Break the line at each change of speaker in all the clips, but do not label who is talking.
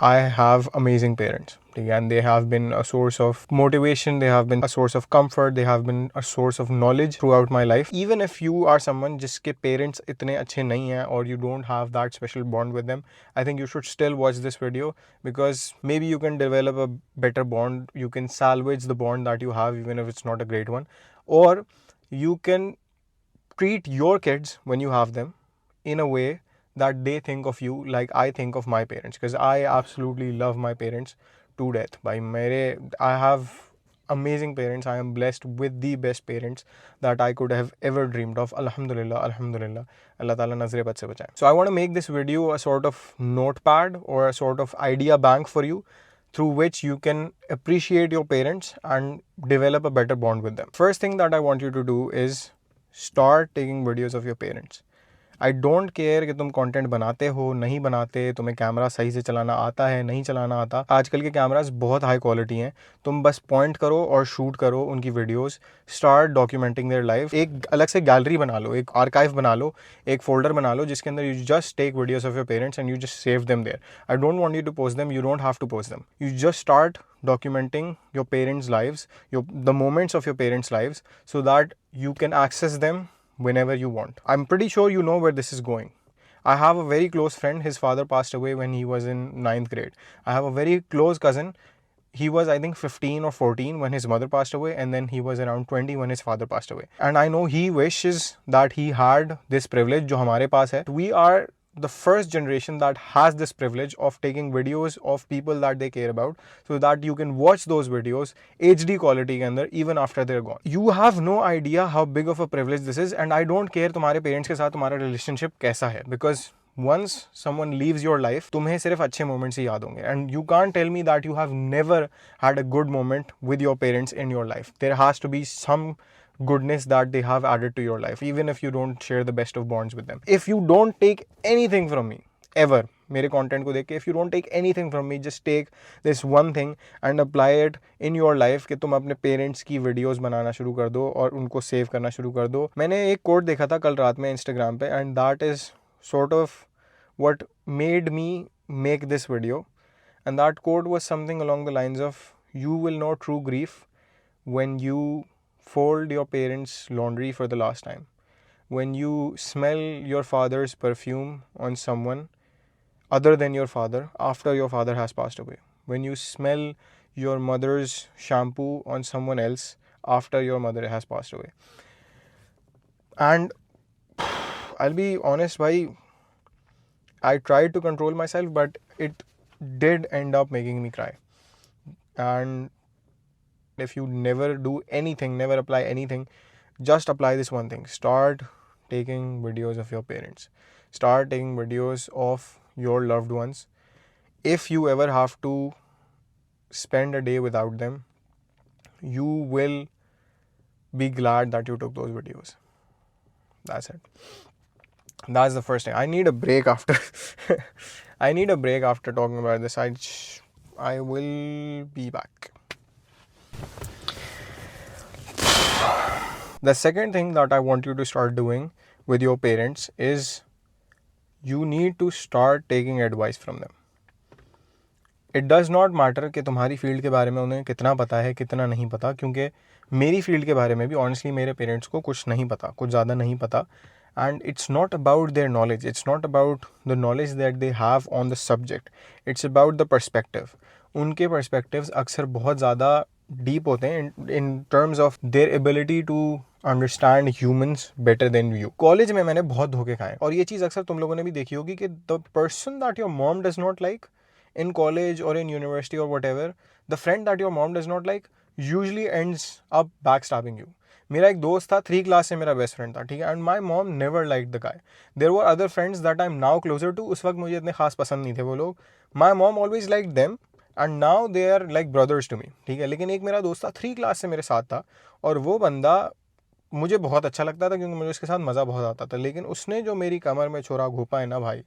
I have amazing parents, and they have been a source of motivation, they have been a source of comfort, they have been a source of knowledge throughout my life. Even if you are someone जिसके parents इतने अच्छे नहीं हैं or you don't have that special bond with them, I think you should still watch this video because maybe you can develop a better bond, you can salvage the bond that you have even if it's not a great one, or you can treat your kids when you have them in a way that they think of you like I think of my parents, because I absolutely love my parents to death. I have amazing parents. I am blessed with the best parents that I could have ever dreamed of. Alhamdulillah, Alhamdulillah. Allah Ta'ala nazre bad se bachaye. So I want to make this video a sort of notepad or a sort of idea bank for you, through which you can appreciate your parents and develop a better bond with them. First thing that I want you to do is start taking videos of your parents. I don't care कि तुम content बनाते हो नहीं बनाते, तुम्हें camera सही से चलाना आता है नहीं चलाना आता। आजकल के कैमरास बहुत हाई क्वालिटी हैं, तुम बस पॉइंट करो और शूट करो उनकी videos. Start documenting their life. एक अलग से गैलरी बना लो, एक आर्काइव बना लो, एक फोल्डर बना लो जिसके अंदर you just take videos of your parents and you just save them there. I don't want you to post them, you don't have to post them, you just start documenting your parents' lives, the moments of your parents' lives, so that you can access them whenever you want. I'm pretty sure you know where this is going. I have a very close friend, his father passed away when he was in 9th grade. I have a very close cousin, he was I think 15 or 14 when his mother passed away, and then he was around 20 when his father passed away. And I know he wishes that he had this privilege जो हमारे पास है. We are the first generation that has this privilege of taking videos of people that they care about, so that you can watch those videos HD quality के अंदर even after they're gone. You have no idea how big of a privilege this is, and I don't care तुम्हारे parents के साथ तुम्हारा relationship कैसा है, because once someone leaves your life, तुम्हें सिर्फ अच्छे moments ही याद होंगे, and you can't tell me that you have never had a good moment with your parents in your life. There has to be some goodness that they have added to your life, even if you don't share the best of bonds with them. If you don't take anything from me ever, मेरे content को देख के, if you don't take anything from me, just take this one thing and apply it in your life कि तुम अपने parents की videos बनाना शुरू कर दो और उनको save करना शुरू कर दो. मैंने एक quote देखा था कल रात में Instagram पे, and that is sort of what made me make this video. And that quote was something along the lines of, you will know true grief when you fold your parents' laundry for the last time, when you smell your father's perfume on someone other than your father after your father has passed away, when you smell your mother's shampoo on someone else after your mother has passed away. And I'll be honest, bhai, I tried to control myself, but it did end up making me cry. And if you never do anything, never apply anything, just apply this one thing. Start taking videos of your parents. Start taking videos of your loved ones. If you ever have to spend a day without them, you will be glad that you took those videos. That's it. That's the first thing. I need a break after I need a break after talking about this. I will be back. The second thing that I want you to start doing with your parents is you need to start taking advice from them. It does not matter कि तुम्हारी field के बारे में उन्हें कितना पता है कितना नहीं पता, क्योंकि मेरी फील्ड के बारे में भी ऑनेस्टली मेरे पेरेंट्स को कुछ नहीं पता, कुछ ज़्यादा नहीं पता. And it's not about their knowledge, it's not about the knowledge that they have on the subject, it's about the perspective. उनके perspectives अक्सर बहुत ज़्यादा deep होते हैं in terms of their ability to understand humans better than you. College में मैंने बहुत धोखे खाए, और ये चीज़ अक्सर तुम लोगों ने भी देखी होगी कि the person that your mom does not like in college or in university or whatever, the friend that your mom does not like usually ends up backstabbing you. मेरा एक दोस्त था 3 क्लास से मेरा बेस्ट फ्रेंड था, ठीक है, and my mom never like the guy. There were other friends that I am now closer to. उस वक्त मुझे इतने खास पसंद नहीं थे वो लोग. My mom always like them and now they are like brothers to me, ठीक है. लेकिन एक मेरा दोस्त था 3 क्लास से मेरे साथ था, और वो बंदा मुझे बहुत अच्छा लगता था क्योंकि मुझे उसके साथ मज़ा बहुत आता था. लेकिन उसने जो मेरी कमर में छोरा घोपा है ना भाई,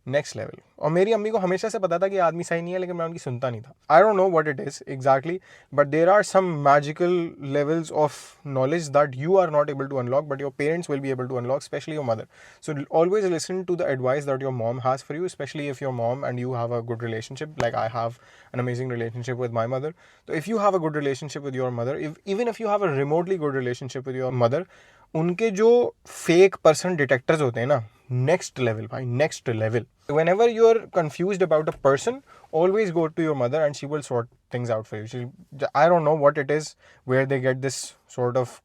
नेक्स्ट लेवल। और मेरी अम्मी को हमेशा से पता था कि ये आदमी सही नहीं है, लेकिन मैं उनकी सुनता नहीं था। I don't know what it is exactly, but there are some magical levels of knowledge that you are not able to unlock, but your parents will be able to unlock, specially your mother. So always listen to the advice that your mom has for you, especially if your mom and you have a good relationship. Like I have an amazing relationship with my mother. So if you have a good relationship with your mother, even if you have a remotely good relationship with your mother, उनके जो fake person detectors होते हैं ना, next level भाई, next level. Whenever you're confused about a person, always go to your mother and she will sort things out for you. I don't know what it is, where they get this sort of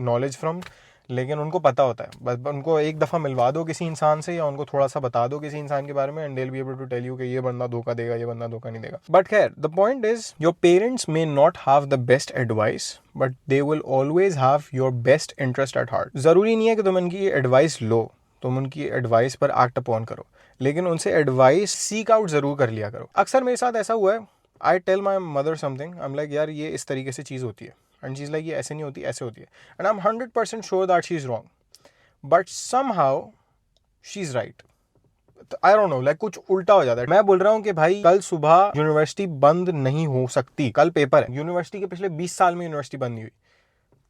knowledge from, लेकिन उनको पता होता है. बस उनको एक दफ़ा मिलवा दो किसी इंसान से, या उनको थोड़ा सा बता दो किसी इंसान के बारे में, and they will be able to tell you कि ये बंदा धोखा देगा, ये बंदा धोखा नहीं देगा. बट खैर, the point is your parents may not have the best advice, but they will always have your best interest at heart. ज़रूरी नहीं है कि तुम उनकी एडवाइस लो, तुम उनकी एडवाइस पर एक्ट अपॉन करो, लेकिन उनसे एडवाइस सीक आउट ज़रूर कर लिया करो. अक्सर मेरे साथ ऐसा हुआ है, I tell my mother something, I am like यार ये इस तरीके से चीज़ होती है, एंड शी इज़ लाइक ये ऐसे नहीं होती, ऐसे होती है, and I am 100% sure that she is wrong, but somehow she is right. I don't no, like कुछ उल्टा हो जाता है. मैं बोल रहा हूँ कि भाई कल सुबह यूनिवर्सिटी बंद नहीं हो सकती, कल पेपर है. यूनिवर्सिटी के पिछले 20 साल में यूनिवर्सिटी बंद नहीं हुई.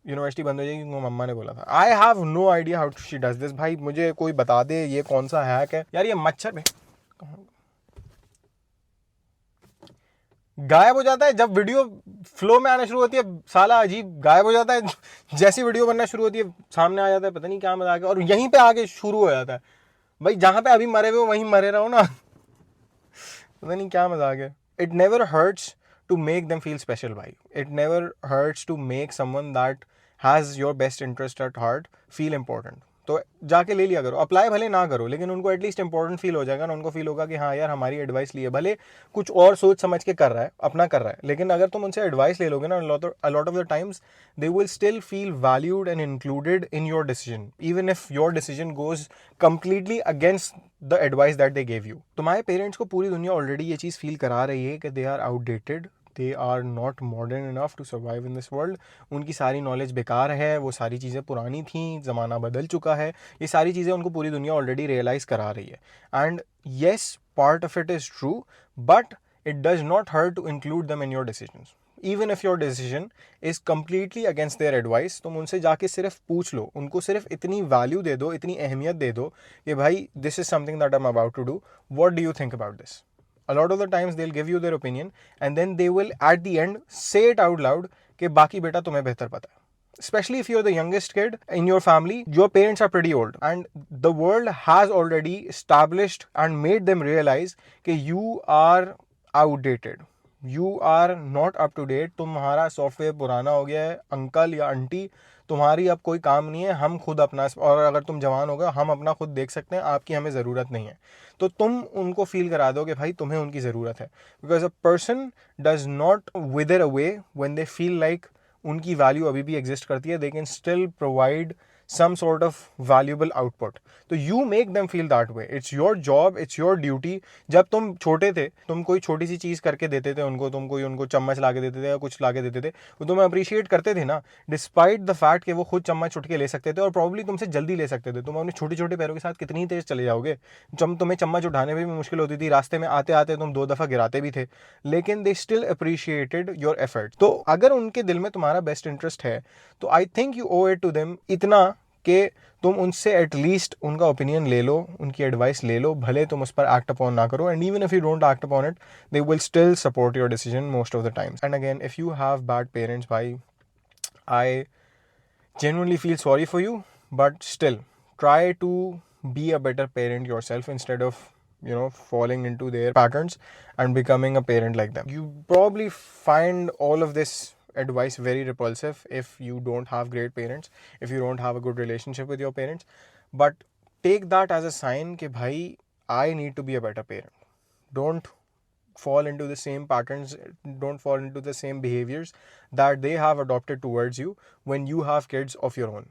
यूनिवर्सिटी बंद हो जाएगी क्योंकि मम्मा ने बोला था. I have no idea how she does this. भाई मुझे कोई बता दे ये कौन सा हैक है यार. ये मच्छर में गायब हो जाता है जब वीडियो फ्लो में आना शुरू होती है, साला अजीब गायब हो जाता है. जैसी वीडियो बनना शुरू होती है सामने आ जाता है, पता नहीं क्या मजाक है, और यहीं पे आके शुरू हो जाता है. भाई जहां पे अभी मरे हुए वहीं मरे रहो ना. पता नहीं क्या मजाक है. It never hurts to make them feel special भाई. It never hurts to make someone that has your best interest at heart feel important. तो जाके ले लिया करो, अप्लाई भले ना करो, लेकिन उनको एटलीस्ट इंपॉर्टेंट फील हो जाएगा ना. उनको फील होगा कि हाँ यार हमारी एडवाइस ली है, भले कुछ और सोच समझ के कर रहा है, अपना कर रहा है, लेकिन अगर तुम उनसे एडवाइस ले लोगे ना, a lot of the times they will still feel valued and included in your decision, even if your decision goes completely against the advice that they gave you. तुम्हारे पेरेंट्स को पूरी दुनिया ऑलरेडी ये चीज़ feel करा रही है कि they are outdated, they are not modern enough to survive in this world. उनकी सारी नॉलेज बेकार है, वो सारी चीज़ें पुरानी थी, ज़माना बदल चुका है. ये सारी चीज़ें उनको पूरी दुनिया ऑलरेडी रियलाइज़ करा रही है. And yes, part of it is true, but it does not hurt to include them in your decisions. Even if your decision is completely against their advice, तुम उनसे जाके सिर्फ पूछ लो, उनको सिर्फ इतनी वैल्यू दे दो, इतनी अहमियत दे दो कि भाई this is something that I am about to do, what do you think about this. A lot of the times they'll give you their opinion and then they will at the end say it out loud कि बाकी बेटा तुम्हें बेहतर पता है. Especially if you're the youngest kid in your family, your parents are pretty old and the world has already established and made them realize कि you are outdated. You are not up to date. तुम्हारा software पुराना हो गया है, uncle या aunty तुम्हारी अब कोई काम नहीं है, हम खुद अपना, और अगर तुम जवान हो गए हम अपना खुद देख सकते हैं, आपकी हमें ज़रूरत नहीं है. तो तुम उनको फील करा दो कि भाई तुम्हें उनकी ज़रूरत है. Because a person does not विदर away when they feel like उनकी वैल्यू अभी भी एग्जिस्ट करती है, they can still provide some sort of valuable output. तो you make them feel that way. It's your job, it's your duty. जब तुम छोटे थे, तुम कोई छोटी सी चीज़ करके देते थे उनको, तुम कोई उनको चम्मच ला के देते थे या कुछ ला के देते थे, वो तुम्हें अप्रिशिएट करते थे ना, डिस्पाइट द फैक्ट कि वो खुद चम्मच उठ के ले सकते थे और प्रॉब्ली तुमसे जल्दी ले सकते थे. तुम अपने छोटे छोटे पैरों के साथ कितनी तेज़ चले जाओगे, जब तुम्हें चम्मच उठाने में भी मुश्किल होती थी, रास्ते में आते आते तुम 2 दफ़ा गिराते भी थे, लेकिन they still appreciated your effort. तो अगर उनके दिल में तुम्हारा बेस्ट इंटरेस्ट है, तो I think you owe it to them इतना कि तुम उनसे एटलीस्ट उनका ओपिनियन ले लो, उनकी एडवाइस ले लो, भले तुम उस पर एक्ट अपॉन ना करो. And even if you don't act upon it, they will still support your decision most of the times. And again, if you have bad parents, भाई आई genuinely feel sorry for you, but still try to be a better parent yourself instead of falling into their patterns and becoming a parent like them. You probably find all of this advice very repulsive if you don't have great parents, if you don't have a good relationship with your parents, but take that as a sign कि भाई I need to be a better parent. Don't fall into the same patterns, don't fall into the same behaviors that they have adopted towards you when you have kids of your own.